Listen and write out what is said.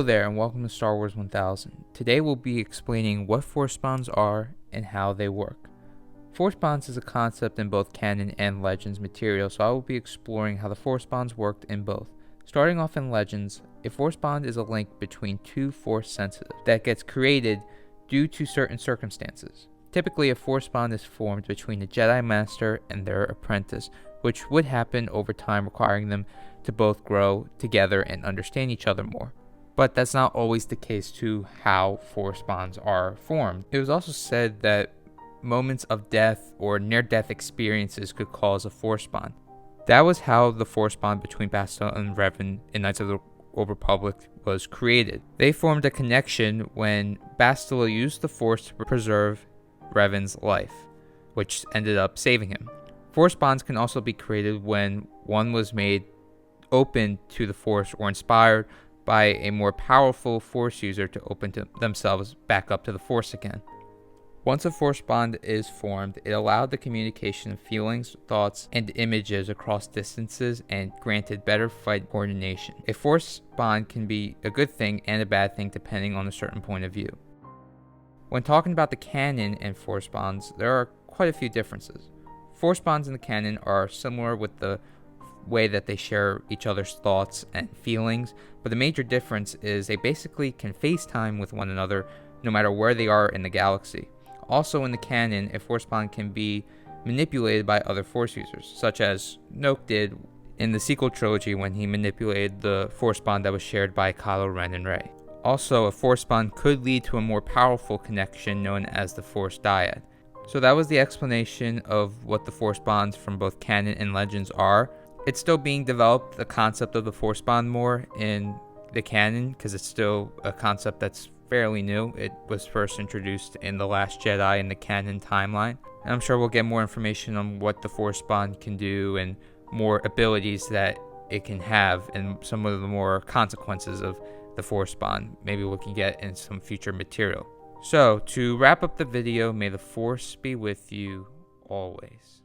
Hello there and welcome to Star Wars 1000. Today we'll be explaining what force bonds are and how they work. Force bonds is a concept in both canon and Legends material, so I will be exploring how the force bonds worked in both. Starting off in Legends, a force bond is a link between two force sensitives that gets created due to certain circumstances. Typically, a force bond is formed between a Jedi Master and their apprentice, which would happen over time, requiring them to both grow together and understand each other more. But that's not always the case to how force bonds are formed. It was also said that moments of death or near-death experiences could cause a force bond. That was how the force bond between Bastila and Revan in Knights of the Old Republic was created. They formed a connection when Bastila used the Force to preserve Revan's life, which ended up saving him. Force bonds can also be created when one was made open to the Force or inspired by a more powerful Force user to open themselves back up to the Force again. Once a force bond is formed, it allowed the communication of feelings, thoughts, and images across distances and granted better fight coordination. A force bond can be a good thing and a bad thing depending on a certain point of view. When talking about the canon and force bonds, there are quite a few differences. Force bonds in the canon are similar with the way that they share each other's thoughts and feelings, but the major difference is they basically can FaceTime with one another no matter where they are in the galaxy. Also in the canon, a force bond can be manipulated by other force users, such as Snoke did in the sequel trilogy when he manipulated the force bond that was shared by Kylo Ren and Rey. Also, a force bond could lead to a more powerful connection known as the Force Dyad. So that was the explanation of what the force bonds from both canon and Legends are. It's still being developed, the concept of the force bond, more in the canon, because it's still a concept that's fairly new. It was first introduced in The Last Jedi in the canon timeline. And I'm sure we'll get more information on what the force bond can do and more abilities that it can have and some of the more consequences of the force bond. Maybe we can get in some future material. So to wrap up the video, may the Force be with you always.